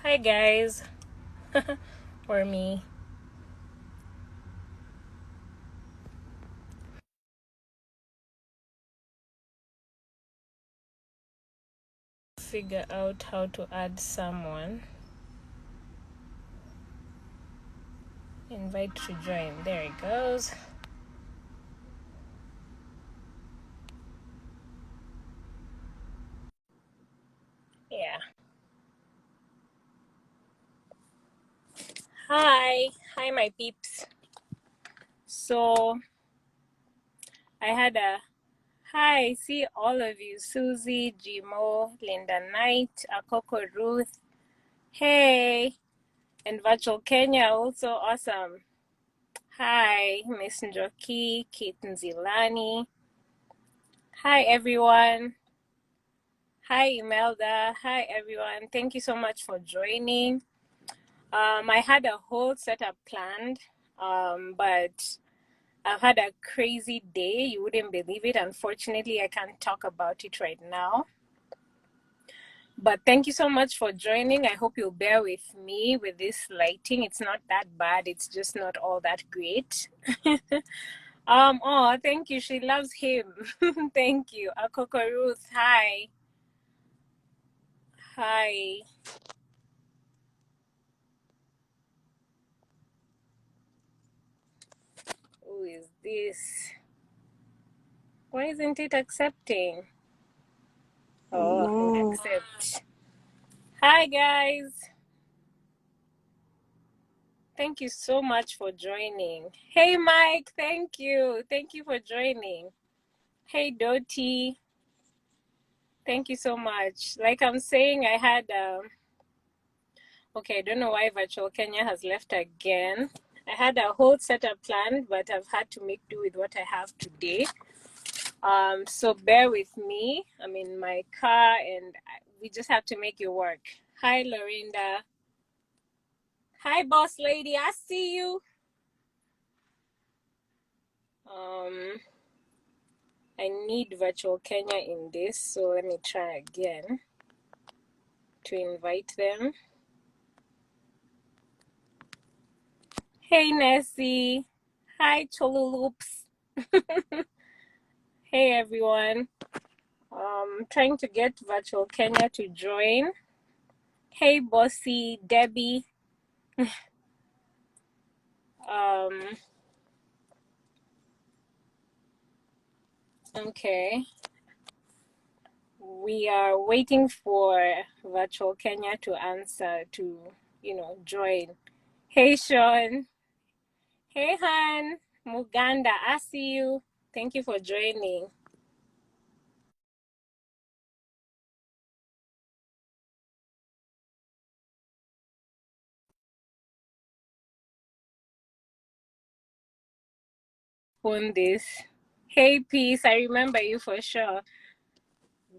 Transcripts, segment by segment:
Hi guys, or me. Figure out how to add someone. Invite to join. There it goes. Yeah. Hi my peeps. So I had a hi, see all of you. Susie, Jimo, Linda Knight, Akoko Ruth. Hey, and Virtual Kenya also awesome. Hi, Miss Njoki, Kate Nzilani. Hi everyone. Hi Imelda. Hi everyone. Thank you so much for joining. I had a whole setup planned, but I've had a crazy day. You wouldn't believe it. Unfortunately, I can't talk about it right now. But thank you so much for joining. I hope you'll bear with me with this lighting. It's not that bad. It's just not all that great. Oh, thank you. She loves him. Thank you. Akoko Ruth, hi. Hi. Who is this? Why isn't it accepting? Oh, No. accept. Hi, guys. Thank you so much for joining. Hey, Mike. Thank you. Thank you for joining. Hey, Doti. Thank you so much. Like I'm saying, I had, okay, I don't know why Virtual Kenya has left again. I had a whole setup planned, but I've had to make do with what I have today. So bear with me. I'm in my car and we just have to make it work. Hi, Lorinda. Hi, boss lady. I see you. I need Virtual Kenya in this, so let me try again to invite them. Hey, Nessie. Hi, Choluloops. Hey, everyone. Trying to get Virtual Kenya to join. Hey, Bossy, Debbie. Okay. We are waiting for Virtual Kenya to answer, to, join. Hey, Sean. Hey, Han. Muganda, I see you. Thank you for joining. On this. Hey, Peace, I remember you for sure.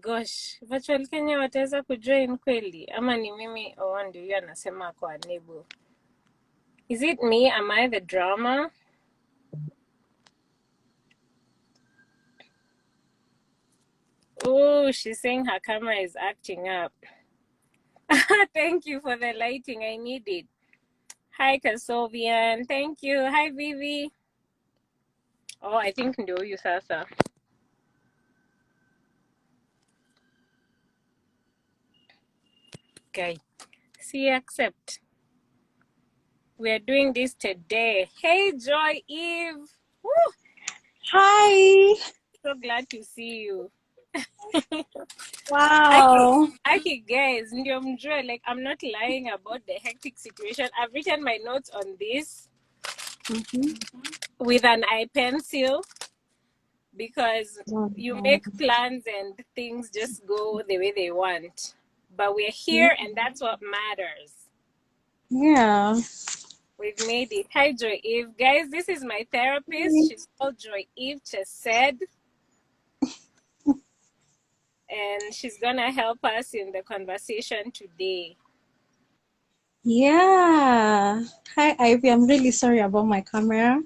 Gosh, Virtual Kenya wataweza kujoin kweli? Ama ni mimi ndio huyo anasema kwa unable? Is it me? Am I the drama? Oh, she's saying her camera is acting up. Thank you for the lighting. I need it. Hi, Kasovian. Thank you. Hi, Vivi. Oh, I think ndio huyu sasa. Okay. See, accept. We are doing this today. Hey, Joy Eve. Woo! Hi. So glad to see you. Wow. Aki guys, ndio mjue, like I'm not lying about the hectic situation. I've written my notes on this with an eye pencil because you make plans and things just go the way they want. But we're here and that's what matters. Yeah. We've made it. Hi, Joy Eve. Guys, this is my therapist. She's called Joy Eve Chesed. And she's gonna help us in the conversation today. Yeah. Hi, Ivy. I'm really sorry about my camera.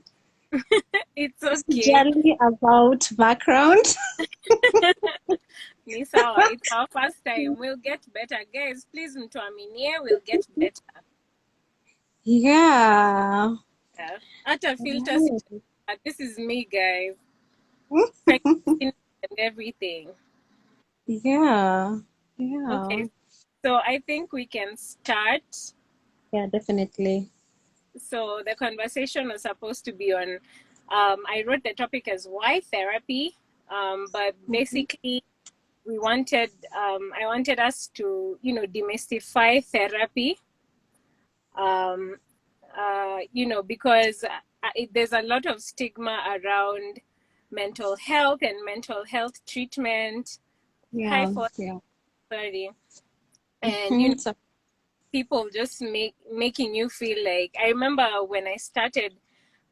It's okay. Jelly about background. Ni sawa. It's our first time. We'll get better. Guys, please mtuaminie, we'll get better. Yeah. Yeah. Hata filter Right. this is me, guys. Pregnancy and everything. Yeah. Yeah. Okay. So I think we can start. Yeah, definitely. So the conversation was supposed to be on I wrote the topic as why therapy. But Mhm. basically we wanted I wanted us to, demystify therapy. Um, because there's a lot of stigma around mental health and mental health treatment. Hi, Yeah. for Yeah. sorry, and Mhm. So, people just making you feel like. I remember when I started,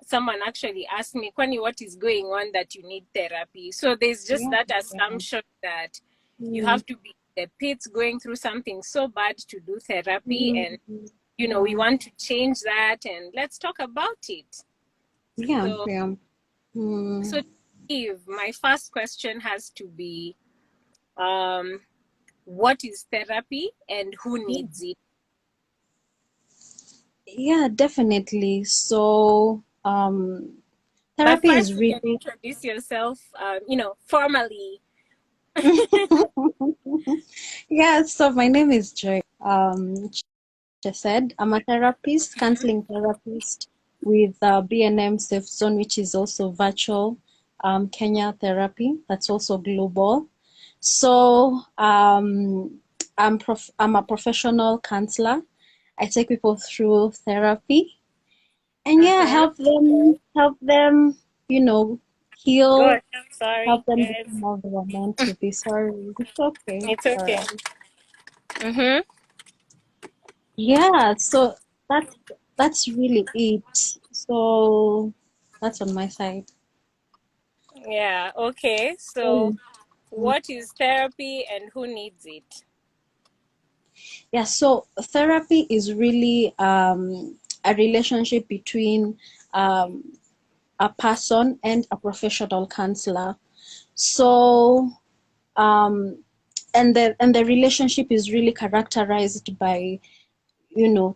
someone actually asked me, "Kwani, what is going on that you need therapy?" So there's just yeah. that Yeah. assumption that you Mm, have to be in the pits going through something so bad to do therapy, mm, and we yeah. want to change that, and let's talk about it. Yeah. So, Yeah. so Mm. Eve, my first question has to be, um, what is therapy and who Yeah. needs it? Yeah, definitely. So, But therapy first, is you can really. introduce yourself, formally. Yeah, so my name is Joy. She said I'm a therapist, Mhm. counseling therapist with B&M SafeZone, which is also virtual Kenya therapy. That's also global. So I'm a professional counselor. I take people through therapy, and yeah, Mhm. help them, you know, heal, Gosh, I'm sorry, help them guys. become all they were meant to be. Sorry, it's okay. It's It's all okay. right. Mhm. Yeah, so that's that's really it. So that's on my side. Yeah. Okay. So, Mm. what is therapy and who needs it? Yeah, so therapy is really a relationship between um, a person and a professional counselor. So and the relationship is really characterized by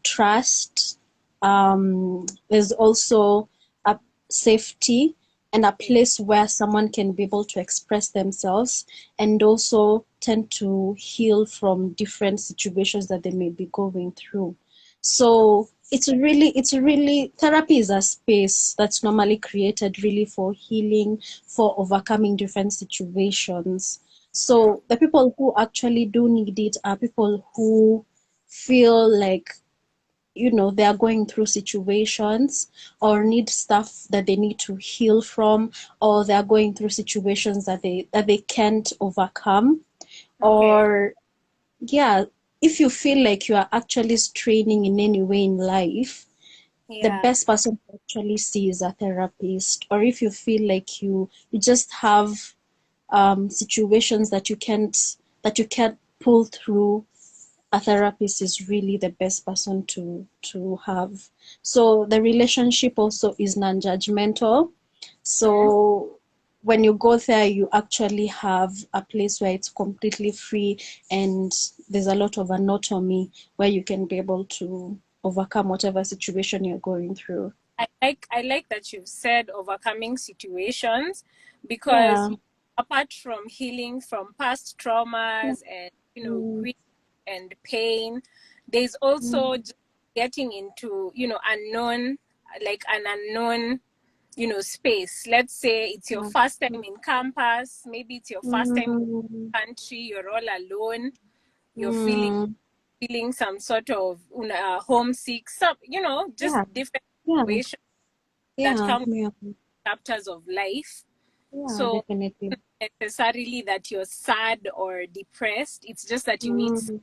trust. There's also a safety and a place where someone can be able to express themselves and also tend to heal from different situations that they may be going through. So it's really therapy is a space that's normally created really for healing, for overcoming different situations. Mm. So the people who actually do need it are people who feel like they are going through situations or need stuff that they need to heal from, or they are going through situations that they can't overcome, Okay. or yeah, if you feel like you are actually straining in any way in life, the Yeah. best person to actually see is a therapist. Or if you feel like you just have situations that you can't pull through, a therapist is really the best person to have. So the relationship also is non-judgmental. Mm. So when you go there, you actually have a place where it's completely free, and there's a lot of autonomy where you can be able to overcome whatever situation you're going through. I like that you've said overcoming situations, because Yeah. apart from healing from past traumas and Mm, grief and pain, there's mm, also just getting into unknown, like an unknown space. Let's say it's your yeah. first time in campus, maybe it's your first time in Mm, the country, you're all alone, you're mm, feeling some sort of homesick, some just yeah. different Yeah. situations that Yeah. come Yeah. chapters of life. Yeah. So Definitely. necessarily that you're sad or depressed. It's just that you need, Mm,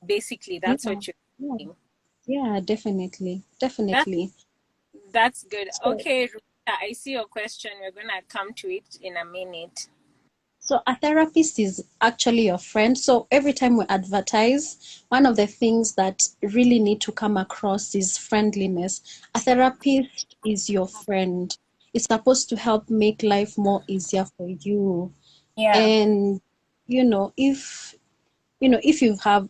basically that's yeah. what you're Yeah. doing. Yeah, definitely. That Definitely. that's good. So, Okay, Rita, I see your question. We're gonna come to it in a minute. so a therapist is actually your friend. So every time we advertise, one of the things that really need to come across is friendliness. A therapist is your friend. It's supposed to help make life more easier for you. Yeah. And you know, if you have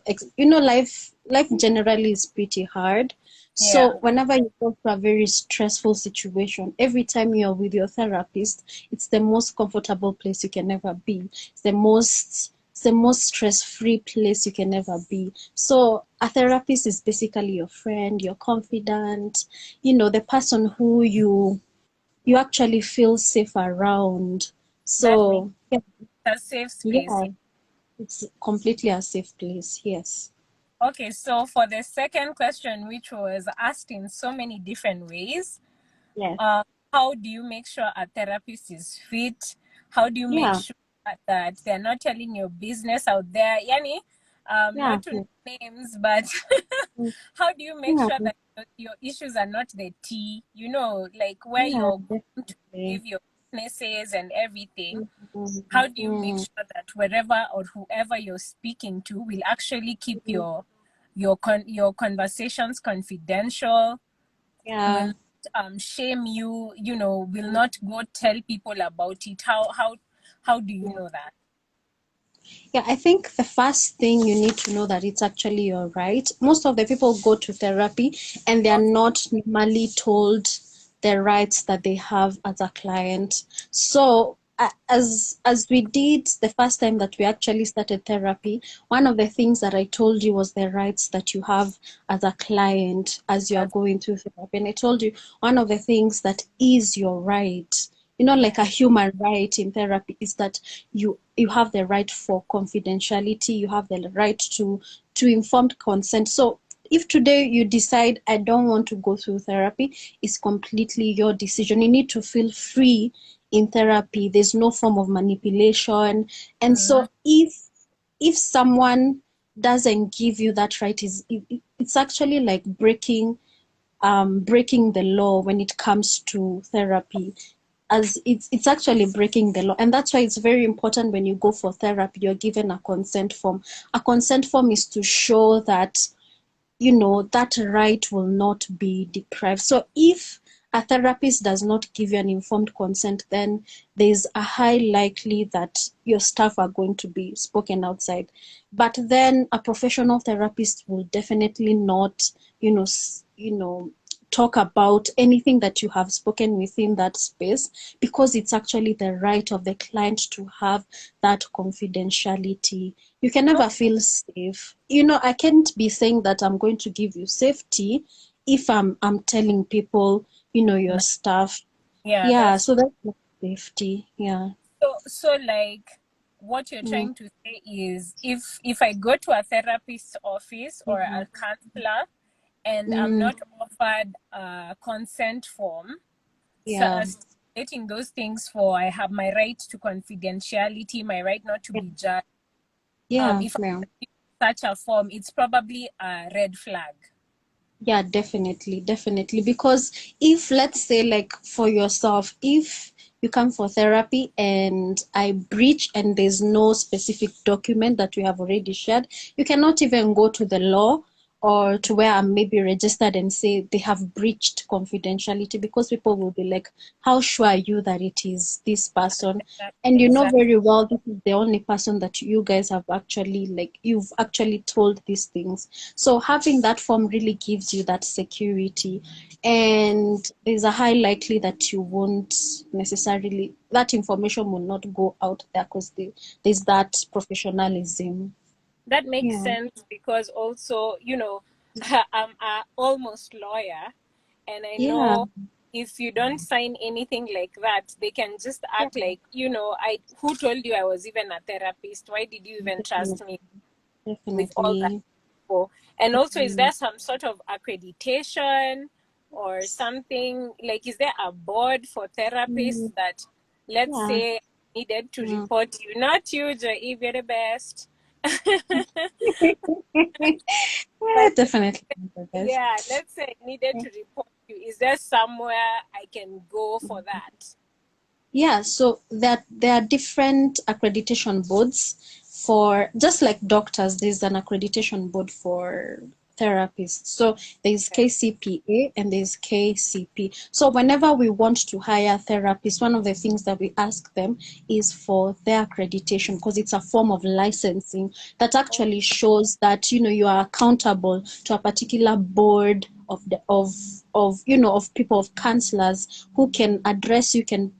life generally is pretty hard. Yeah. So whenever you go through a very stressful situation, every time you're with your therapist, it's the most comfortable place you can ever be. It's the most stress-free place you can ever be. So a therapist is basically your friend, your confidant, the person who you actually feel safe around. That makes So yeah, a safe space. yeah, it's completely a safe place. Yes. Okay, so for the second question, which was asked in so many different ways, Yes. uh, how do you make sure a therapist is fit? How do you make Yeah. sure that they're not telling your business out there? Yani, Yeah. not to name names, but Mm. how do you make Yeah. sure that your issues are not the tea? Like where Yeah. you're going to Definitely. give your weaknesses and everything. Mhm. How do you make Mm. sure that wherever or whoever you're speaking to will actually keep Mm. your conversations confidential, will Yeah. shame you, will not go tell people about it? How do you Yeah. know that? Yeah, I think the first thing you need to know that it's actually your right. Most of the people go to therapy and they are Okay. not normally told the rights that they have as a client. So as we did the first time that we actually started therapy, one of the things that I told you was the rights that you have as a client as you are That's, going through therapy. And I told you one of the things that is your right, like yeah. a human right in therapy, is that you have the right for confidentiality, you have the right to informed consent. So if today you decide I don't want to go through therapy, it's completely your decision. You need to feel free in therapy. There's no form of manipulation. And Mhm. so if someone doesn't give you that right, it's actually like breaking the law when it comes to therapy, as it's actually breaking the law. And that's why it's very important when you go for therapy, you're given a consent form. A consent form is to show that that right will not be deprived. So if a therapist does not give you an informed consent, then there's a high likely that your stuff are going to be spoken outside. But then a professional therapist will definitely not, talk about anything that you have spoken within that space, because it's actually the right of the client to have that confidentiality. You can never Okay. feel safe. I can't be saying that I'm going to give you safety if I'm telling people, your stuff. Yeah, Yeah, that's so that's not safety. Yeah. so like what you're Mm, trying to say is if I go to a therapist office or yeah. a counselor and I'm Mm, not offered a consent form, so yeah. stating those things, for I have my right to confidentiality, my right not to Yeah. be judged. Yeah. If I Yeah. such a form, it's probably a red flag. Yeah, definitely, definitely. Because if, let's say, like for yourself, if you come for therapy and I breach and there's no specific document that we have already shared, you cannot even go to the law or to where I'm maybe registered and say they have breached confidentiality, because people will be like, how sure are you that it is this person? And you know Exactly. very well this is the only person that you guys have actually, like, you've actually told these things. So having that form really gives you that security, and there's a high likely that you won't necessarily, that information will not go out there, because there's that professionalism. That makes Yeah. sense because also, I'm a almost lawyer, and I Yeah. know if you don't sign anything like that, they can just Yeah. act like, I who told you I was even a therapist? Why did you even trust Definitely. me with all that Definitely. info? And also, is Mm. there some sort of accreditation or something? Like, is there a board for therapists Mm. that, let's Yeah. say, needed to Mm. report you? Not you, Joy, you're the best. Yeah, But definitely the best. yeah, let's say I needed to report you. Is there somewhere I can go for that? Yeah, so there are different accreditation boards for, just like doctors, there's an accreditation board for therapists. So there's KCPA and there's KCP. So whenever we want to hire therapists, one of the things that we ask them is for their accreditation, because it's a form of licensing that actually shows that you are accountable to a particular board of people, of counselors who can address you, can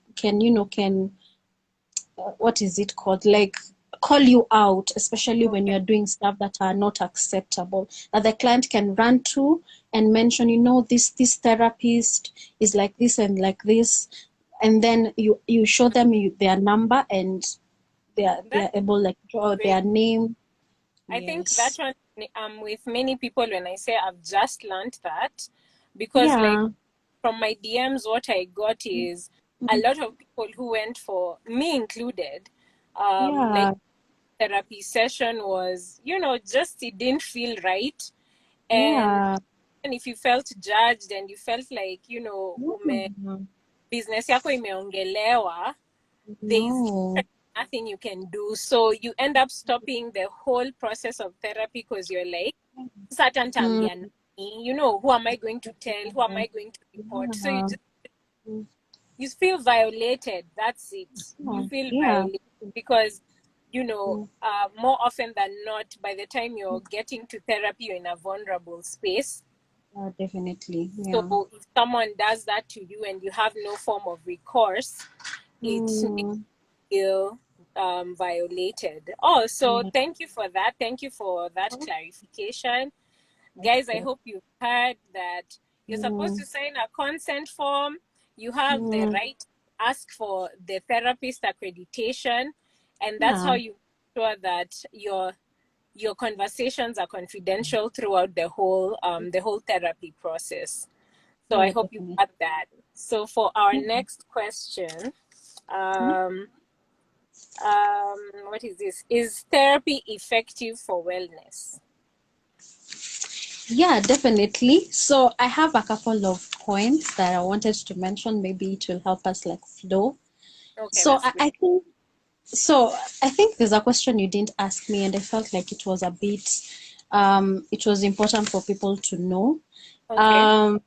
what is it called, like call you out, especially when Okay. you're doing stuff that are not acceptable, that the client can run to and mention, this therapist is like this and like this, and then you show them their number, and they're That's able, like, draw great. their name. I think that Yes. one, with many people, when I say I've just learned that, because like Yeah. from my DMs, what I got is a Mm. lot of people who went for, me included, like Yeah. therapy session was, just it didn't feel right. And Yeah. and if you felt judged and you felt like, Mm. business yako imeongelewa, there's No. nothing you can do. So you end up stopping the whole process of therapy because you're like, certain Mm. who am I going to tell? Who am I going to report? So Yeah. you feel violated. That's it. You Yeah. feel Yeah. violated because, Mm. more often than not, by the time you're getting to therapy, you're in a vulnerable space. Yeah, definitely. So Yeah. if someone does that to you and you have no form of recourse, it makes you Mm. feel violated. Oh, so Yeah. thank you for that. Thank you for that clarification. Guys, I Okay. hope you've heard that you're supposed Mm. to sign a consent form. You have the Mm. right to ask for the therapist accreditation, and that's how Yeah. you ensure that your conversations are confidential throughout the whole therapy process. So I Yeah, hope you definitely. got that. So for our Yeah. next question, Mm. um, what is this? Is therapy effective for wellness? Yeah, definitely. So I have a couple of points that I wanted to mention. Maybe it will help us like flow. Okay, So that's I, great. I think so I think there's a question you didn't ask me, and I felt like it was a bit it was important for people to know. Okay, Um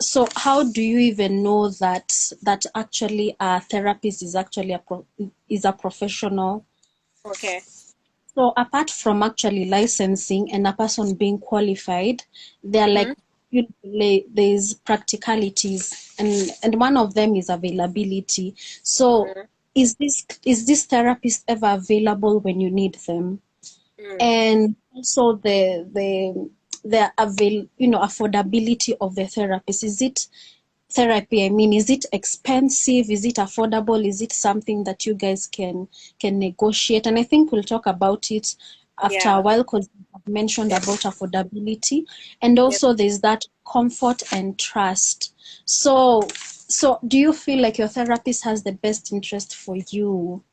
so how do you even know that actually a therapist is actually is a professional? okay. So apart from actually licensing and a person being qualified, there are like Mm-hmm. there's practicalities, and one of them is availability. So Mm-hmm. is this therapist ever available when you need them? Mm. And also the affordability of the therapist. Is it therapy, I mean, is it expensive, is it affordable, is it something that you guys can negotiate? And I think we'll talk about it after a Yeah. while, because I've mentioned Yep. about affordability, and Yep. also there's that comfort and trust. So do you feel like your therapist has the best interest for you?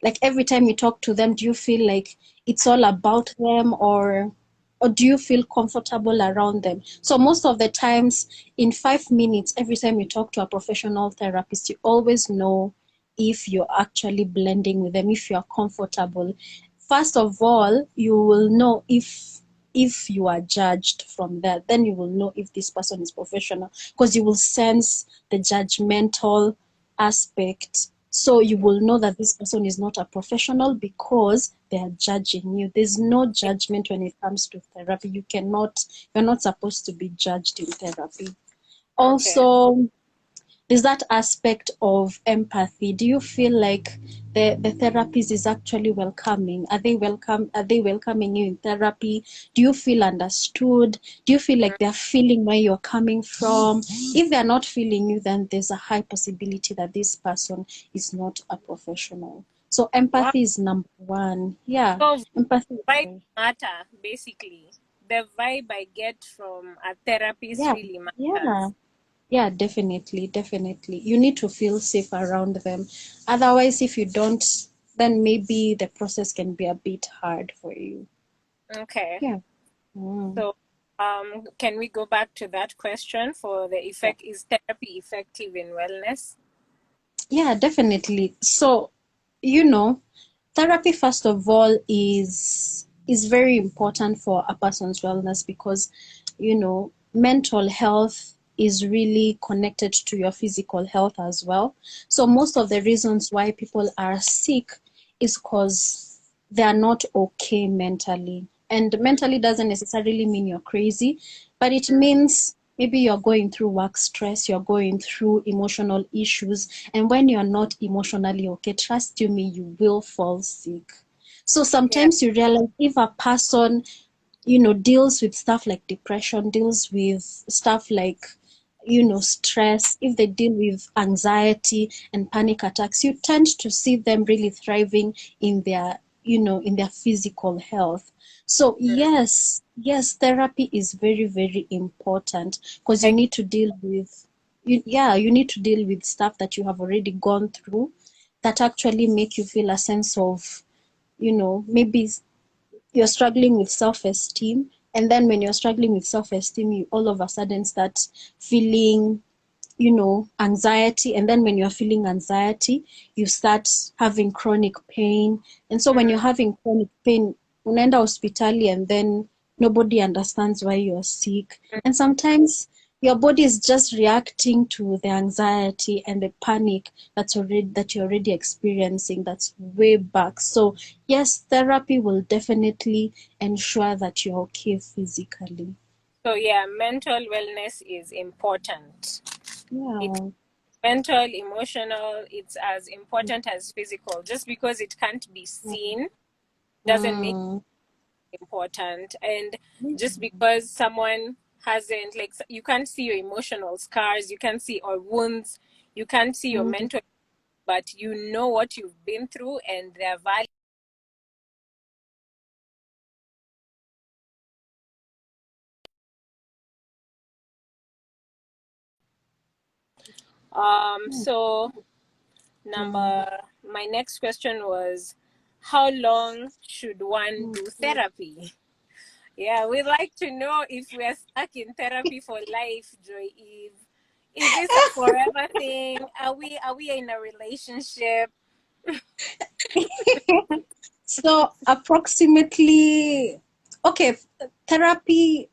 Like every time you talk to them, do you feel like it's all about them, or do you feel comfortable around them? So most of the times, in 5 minutes, every time you talk to a professional therapist, you always know if you're actually blending with them, if you're comfortable. First of all, you will know if you are judged from that. Then you will know if this person is professional, because you will sense the judgmental aspect. So you will know that this person is not a professional because they are judging you. There's no Yep. judgment when it comes to therapy. You're not supposed to be judged in therapy. Okay. Also, there's that aspect of empathy. Do you feel like the therapist is actually welcoming? Are they welcoming you in therapy? Do you feel understood? Do you feel Mm. like they're feeling where you're coming from? If they're not feeling you, then there's a high possibility that this person is not a professional. So Wow. empathy is number one. Yeah, So empathy is vibe very, matter basically. The vibe I get from a therapist yeah, really yeah. matters. Yeah, definitely, definitely. You need to feel safe around them. Otherwise, if you don't, then maybe the process can be a bit hard for you. Okay. Yeah. Mm. So, can we go back to that question for the Yeah. effect? Is therapy effective in wellness? Yeah, definitely. So, you know, therapy, first of all, is very important for a person's wellness because, mental health is really connected to your physical health as well. So most of the reasons why people are sick is because they are not okay mentally. And mentally doesn't necessarily mean you're crazy, but it means maybe you're going through work stress, you're going through emotional issues, and when you're not emotionally okay, trust you me, you will fall sick. So Yeah. sometimes you realize if a person, deals with stuff like depression, deals with stuff like, stress, if they deal with anxiety and panic attacks, you tend to see them really thriving in their physical health. So yes, therapy is very, very important because you Like, need to deal with, you need to deal with stuff that you have already gone through that actually make you feel a sense of, maybe you're struggling with self-esteem, and then when you're struggling with self-esteem you all of a sudden start feeling, anxiety, and then when you're feeling anxiety you start having chronic pain, and so when you're having chronic pain unaenda hospitali and then nobody understands why you're sick, and sometimes your body is just reacting to the anxiety and the panic that you're already experiencing, that's way back. So yes, therapy will definitely ensure that you're okay physically. so yeah, mental wellness is important. It Yeah. mental, emotional, it's as important as physical. Just because it can't be seen doesn't make Mm. it important. And just because someone hasn't, like, you can't see your emotional scars, you can't see or wounds, you can't see your Mm. mental, but you know what you've been through and their value. So Mm. my next question was, how long should one do therapy? Yeah, we'd like to know if we're stuck in therapy for life, Joy Eve. Is this a forever thing? Are we in a relationship? So approximately, okay, therapy,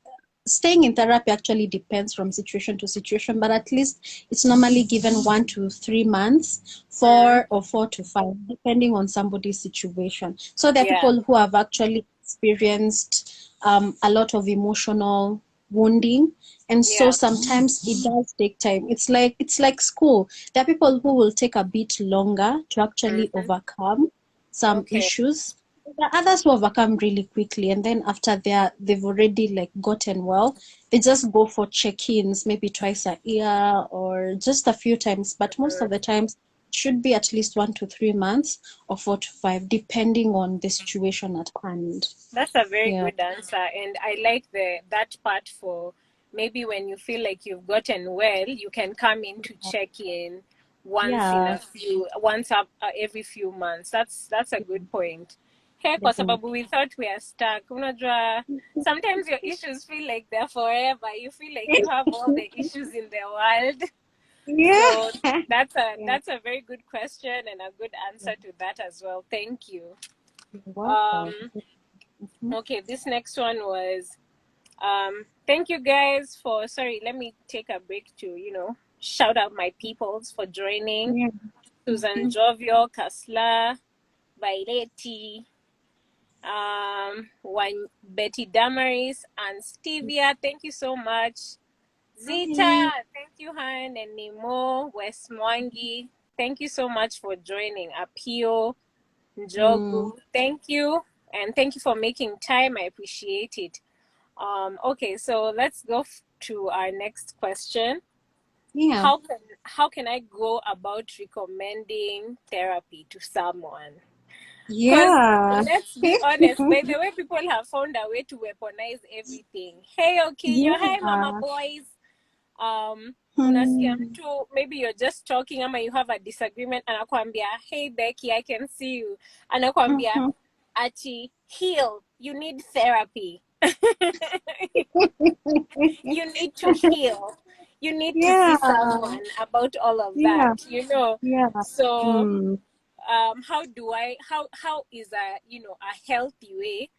staying in therapy actually depends from situation to situation, but at least it's normally given 1 to 3 months, Mm, 4 or 4 to 5, depending on somebody's situation. So there are yeah. people who have actually experienced a lot of emotional wounding, and so Yeah. sometimes it does take time. It's like school. There are people who will take a bit longer to actually Hmm. overcome some Okay. issues. There are others who overcome really quickly, and then after they've already like gotten well, they just go for check-ins, maybe twice a year or just a few times. But most of the times, it should be at least 1 to 3 months or 4 to 5, depending on the situation at hand. That's a very Yeah, good answer, and I like the that part for maybe when you feel like you've gotten well, you can come in to check in yeah, once up every few months. That's a good point. Hey, kwa sababu definitely. we thought we are stuck. Unajua, sometimes your issues feel like they're forever. You feel like you have all the issues in the world. Yeah. So that's a Yeah, that's a very good question and a good answer to that as well. Thank you. you're welcome. Um, Mhm. okay, this next one was thank you guys for, sorry, let me take a break to, shout out my peoples for joining. Yeah. Susan Jovio, Kasla, Vaileti, Betty Damaris, and Stevia. Thank you so much. Zita, Hi. thank you, Han, and Nemo, West Mwangi. Thank you so much for joining. Apio, Mm. Njogu, thank you. And thank you for making time. I appreciate it. Okay, so let's go to our next question. Yeah. How can I go about recommending therapy to someone? Because Yeah. let's be honest, by the way, people have found a way to weaponize everything. Hey, okay, hi, mama Yeah. boys. Unasikia Hmm. mtu, maybe you're just talking ama you have a disagreement, anakuambia, hey Becky, I can see you. Anakuambia, Mhm. ati heal, you need therapy. You need to heal, you need to see Yeah. someone about all of Yeah. that. Yeah. So Mm. how do I how is a a healthy way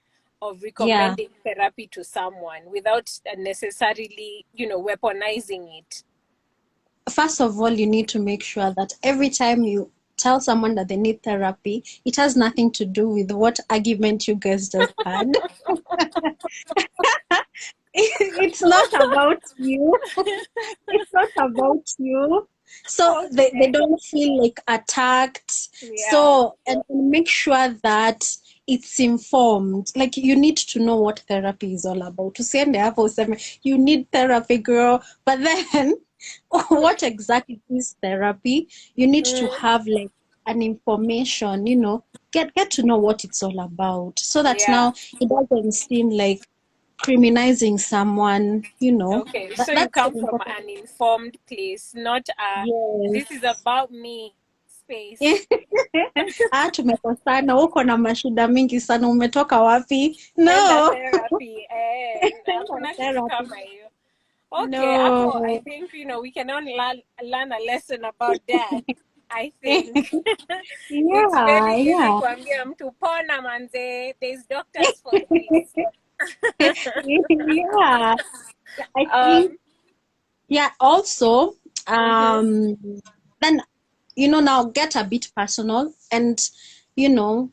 of Yeah. recommending therapy to someone without necessarily, weaponizing it? First of all, you need to make sure that every time you tell someone that they need therapy, it has nothing to do with what argument you guys just had. It's not about you. It's not about you. So they Okay. don't feel like attacked. Yeah. So, and make sure that it's informed. Like you need to know what therapy is all about. To say in the Apple 7, you need therapy, girl. But then, what exactly is therapy? You need to Mm, have like an information, get to know what it's all about. So that yeah. now it doesn't seem like criminalizing someone, Okay. So you that's come an from important. an informed place, not this is Yes. about me space. Tumekosana, uko na mashida mingi sana, umetoka wapi? Enda No. therapy. Hakuna kitu Therapy. kama hiyo. Okay, hapo I No. think we can only learn a lesson about that. I think it's very Yeah, easy yeah. kuambia mtu pona manze, there's doctors for this. Yeah. I think, um yeah, also, mhm. then, now get a bit personal and, you know,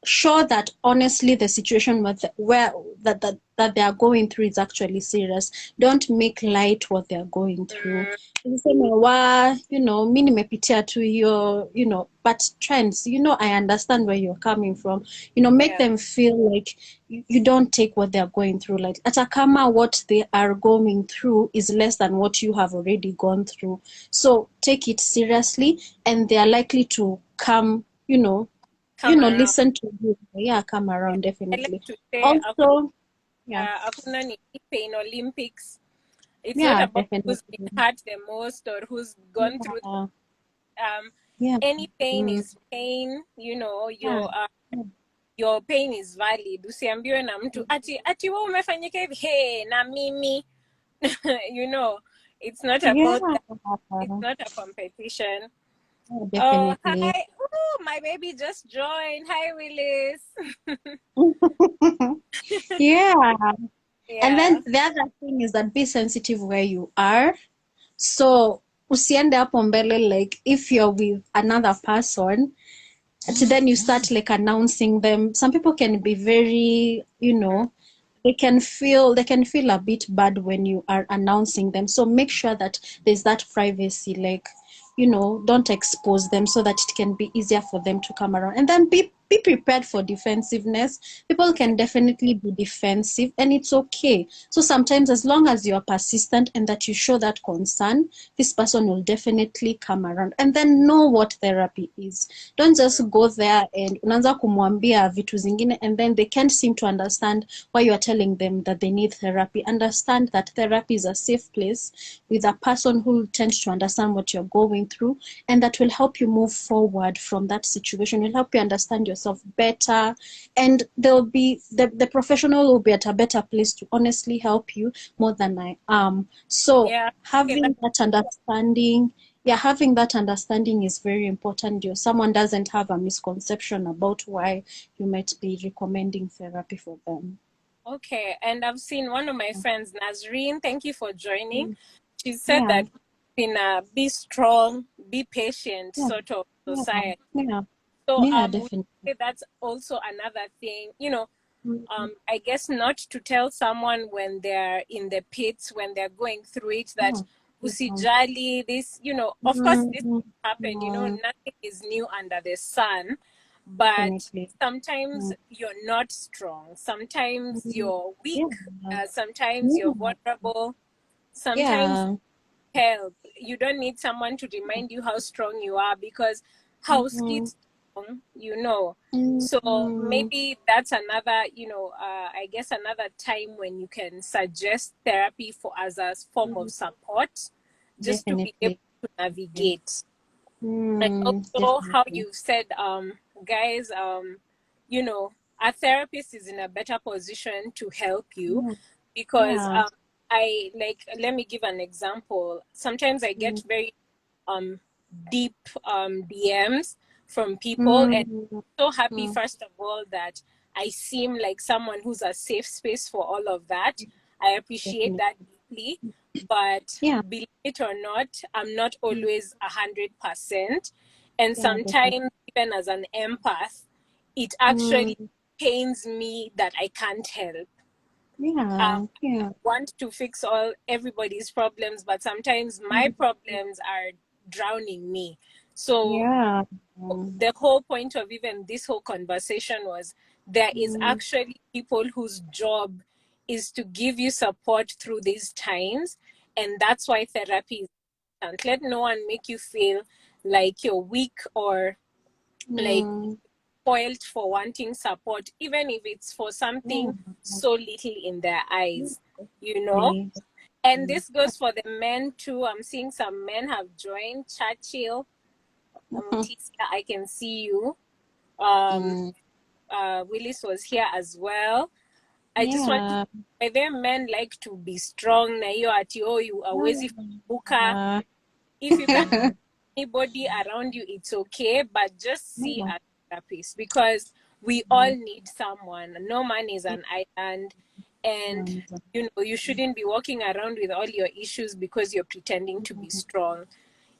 sure that honestly the situation where that they are going through is actually serious. Don't make light what they are going through. Mm, Usiseme wa, mi nimepitia tu hiyo, but trends, I understand where you're coming from. Make yeah. them feel like you don't take what they're going through like atakama what they are going through is less than what you have already gone through. So take it seriously and they are likely to come, Come around. listen to you. Yeah, come Yeah. around, I like definitely. to say Also, yeah, hakuna ni pain Olympics. It's not yeah, about who's been definitely. hurt the most or who's gone through. Yeah, Um, yeah, any pain mm, is pain. yeah, Your pain is valid. Usiambiwe na mtu ati wewe umefanyika hivi. Hey, na mimi. you know, it's not yeah, about that. It's not a competition. yeah, Oh, definitely. hi. Oh, my baby just joined. Hi, Willis. Yeah. And Yeah. then the other thing is that be sensitive where you are. So usiende hapo mbele like if you're with another person, then you start like announcing them. Some people can be very, they can feel a bit bad when you are announcing them. So make sure that there's that privacy, like, don't expose them so that it can be easier for them to come around. And then be prepared for defensiveness. People Yeah. can definitely be defensive and it's okay. So sometimes as long as you're persistent and that you show that concern, this person will definitely come around. And then know what therapy is. Don't just go there and unaanza kumwambia vitu zingine and then they can't seem to understand why you are telling them that they need therapy. Understand that therapy is a safe place with a person who tends to understand what you're going through and that will help you move forward from that situation, will help you understand yourself better, and there'll be the professional will be at a better place to honestly help you more than I am. So Yeah. Okay, having that understanding, yeah, having that understanding is very important. Someone doesn't have a misconception about why you might be recommending therapy for them. okay. And I've seen one of my friends, Nazreen. Thank you for joining. Mm. She said Yeah, that in a be strong, be patient yeah, sort of yeah, society. yeah, So yeah, we definitely. say that's also another thing. Mm, I guess not to tell someone when they're in the pits, when they're going through it, that yeah, yeah. usijali this, of course this Mm, happened, yeah, nothing is new under the sun, but definitely. sometimes Mm, you're not strong, sometimes mm, you're yeah, weak, sometimes you're yeah, vulnerable, sometimes yeah. help. You don't need someone to remind you how strong you are because how Mm, skit strong. mm, So mm, maybe that's another, I guess another time when you can suggest therapy for as a form of mm, support, just to be able definitely. to navigate. And also how Definitely. you said, guys, a therapist is in a better position to help you Yeah, because yeah. I like let me give an example. Sometimes I get Mm, very um deep DMs from people, and mm, so happy mm, first of all that I seem like someone who's a safe space for all of that. I appreciate Definitely. that deeply, but Yeah. believe it or not, I'm not always 100%. And Yeah, definitely. sometimes, even as an empath, it actually Mm, pains me that I can't help. yeah, yeah, Want to fix all everybody's problems, but sometimes my problems are drowning me. So yeah. Mm, the whole point of even this whole conversation was there is mm, actually people whose job is to give you support through these times, and that's why therapy is important. Let no one make you feel like you're weak or like mm, spoiled for wanting support, even if it's for yeah, something so little in their yeah, eyes, you know. definitely. And this goes for the men too. I'm seeing some men have joined. Churchill, Tisia, I can see you. Um, Mm, Willis was here as well. I just want to, yeah. by them, men like to be strong. Na hiyo ati, oh, you are wezi kubuka. Yeah. If you can anybody around you, it's okay, but just see Yeah. a therapist because we all need someone. No man is an island, and you shouldn't be walking around with all your issues because you're pretending to be strong.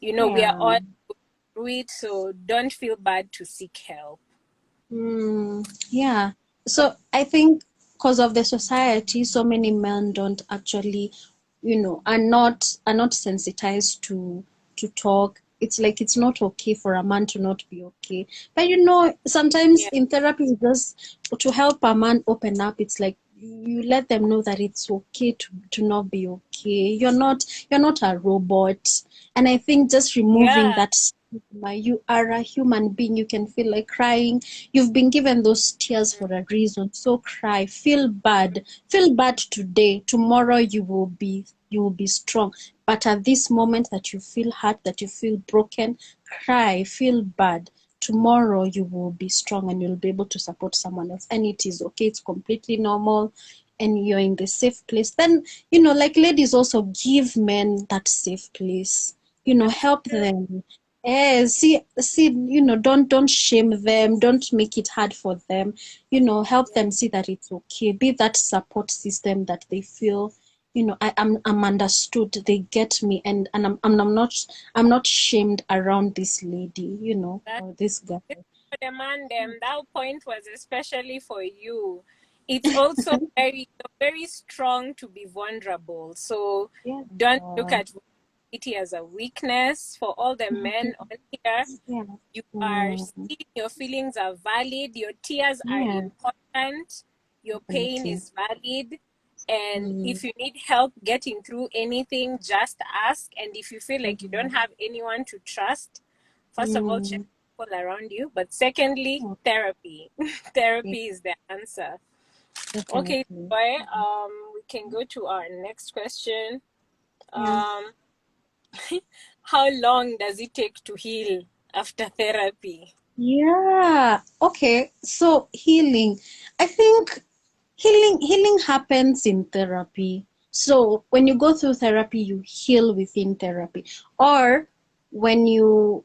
We are Yeah. all through it, so don't feel bad to seek help. Yeah. So I think because of the society, so many men don't actually, are not sensitized to talk. It's like it's not okay for a man to not be okay. But sometimes Yeah, in therapy, just to help a man open up, it's like you let them know that it's okay to not be okay. You're not a robot. And I think just removing yeah, that stigma, you are a human being. You can feel like crying. You've been given those tears for a reason. So cry, feel bad. Feel bad today. Tomorrow you will be strong. But at this moment that you feel hurt, that you feel broken, cry, feel bad. Tomorrow you will be strong and you'll be able to support someone else. And it is okay, it's completely normal. And you're in the safe place. Then, like ladies also give men that safe place. that's Help true. them. See, don't shame them, don't make it hard for them. Help them see that it's okay. Be that support system that they feel, I'm understood. They get me, and I'm not shamed around this lady, That's or this guy. for the man. That point was especially for you. It's also very strong to be vulnerable. So Yeah, don't look at vulnerability as a weakness. For all the men on here, yeah, you are mm, seen, your feelings are valid, your tears are yeah, important, your pain definitely. is valid. And Mm, if you need help getting through anything, just ask. And if you feel like you don't mm, have anyone to trust, first of all, check mm, people around you. But secondly, yeah, therapy. Therapy is the answer. Okay, definitely. Joy, we can go to our next question. Yeah. Um, how long does it take to heal after therapy? Yeah. Okay. So healing. I think healing happens in therapy. So when you go through therapy, you heal within therapy. Or when you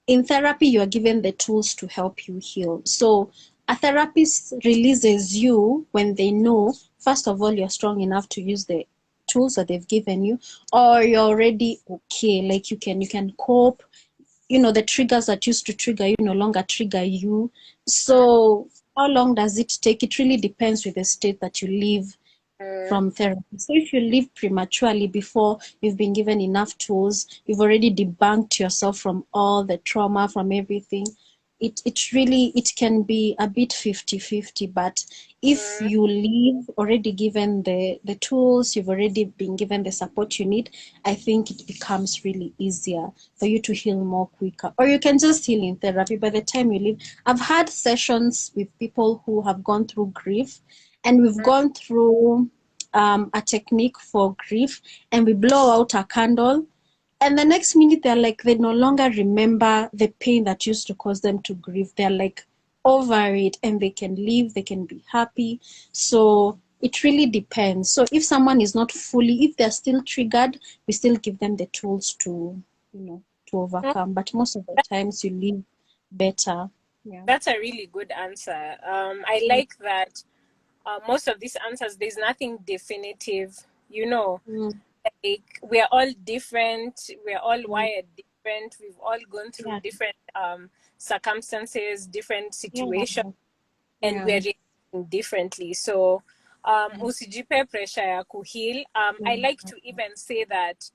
in therapy, you are given the tools to help you heal. So a therapist releases you when they know, first of all, you're strong enough to use the tools that they've given you, or you're already okay, like you can cope. The triggers that used to trigger you no longer trigger you. So how long does it take? It really depends with the state that you live Mm, from therapy. So if you leave prematurely before you've been given enough tools, you've already debunked yourself from all the trauma, from everything, it can be a bit 50-50. But if mm, you leave already given the tools, you've already been given the support you need, I think it becomes really easier for you to heal more quicker. Or you can just heal in therapy by the time you leave. I've had sessions with people who have gone through grief, and we've mm, gone through a technique for grief, and we blow out a candle, and the next minute they're like, they no longer remember the pain that used to cause them to grieve. They're like over it, and they can live, they can be happy. So it really depends. So if someone is not fully, if they're still triggered, we still give them the tools to mm. overcome. But most of the times you live better. Yeah. That's a really good answer. I like that most of these answers, there's nothing definitive, you know. Mm. Like, we're all different, we're all Mm. wired different, we've all gone through Yeah. different circumstances, different Yeah. situations, and Yeah. we're reacting differently. So Mm. usijipe pressure ya kuheal. I like to even say that,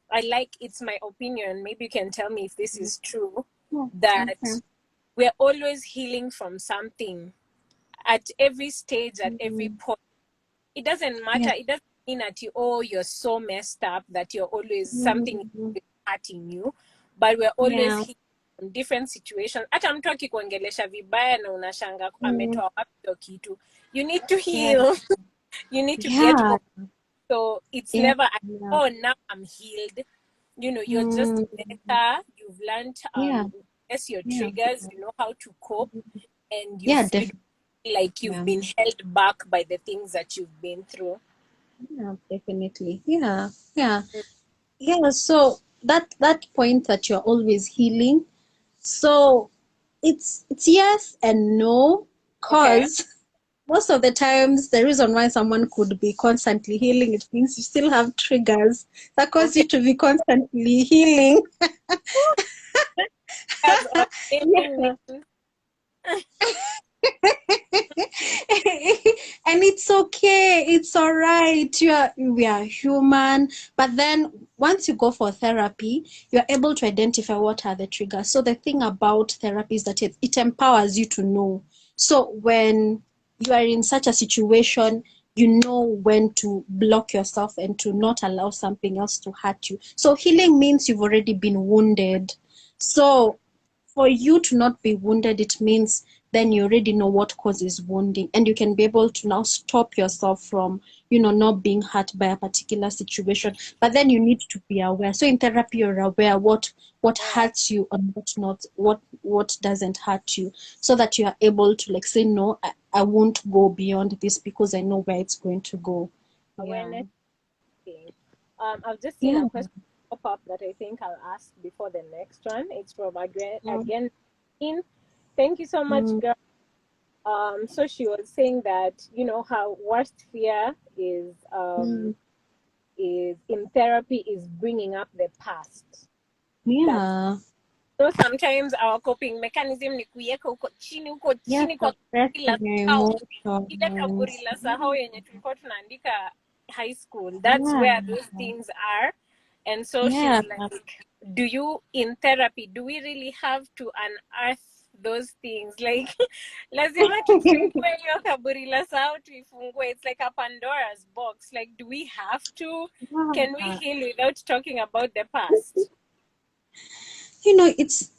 I like, it's my opinion, maybe you can tell me if this is true, Yeah. Okay. that we're always healing from something at every stage, at every Mm. point. It doesn't Yeah. matter. It doesn't mean that you're so messed up that you're always something Mm. is hurting you, but we're always Yeah. healing from different situations. Hata mtu akikuongelesha vibaya na unashanga Mm. ametoa wapi hiyo kitu. You need to Yeah. heal. You need to get Yeah. over. So it's Yeah. never, Yeah. oh, now I'm healed. You know, you're just Mm. better. You've learned Yeah. guess your Yeah. triggers. You know how to cope, and Yeah. you Definitely. don't feel like you've Yeah. been held back by the things that you've been through. Yeah. Definitely. Yeah. Yeah. Yeah. So that point that you're always healing. So it's yes and no, Okay. cause most of the times the reason why someone could be constantly healing, it means you still have triggers that cause Okay. you to be constantly healing. That's all. Naming Yeah. names. And it's okay, it's all right, we are human. But then once you go for therapy, you're able to identify what are the triggers. So the thing about therapy is that it empowers you to know. So when you are in such a situation, you know when to block yourself and to not allow something else to hurt you. So healing means you've already been wounded. So for you to not be wounded, it means then you already know what causes wounding, and you can be able to now stop yourself from, not being hurt by a particular situation. But then you need to be aware. So in therapy, you're aware what Yeah. hurts you and what not, what doesn't hurt you, so that you are able to like say, no, I won't go beyond this because I know where it's going to go. Yeah. Awareness thing. I've just seen Yeah. a question pop up that I think I'll ask before the next one. It's from again. In Thank you so much, Mm, girl. So she was saying that, her worst fear mm, is in therapy is bringing up the past. That, yeah. sometimes our coping mechanism ni kuiweka huko Yeah, chini kwa kaburi suppressing your la ile kaburi emotions. la sahau yenye tulikuwa tunaandika high school. That's Yeah. where those things are. And so Yeah. she's like, do you, in therapy, do we really have to unearth those things? Like, lazima tufungue hiyo kaburi la sahau tuifungue. It's like a Pandora's box. Like, do we have to? Can we Yeah. heal without talking about the past? It's,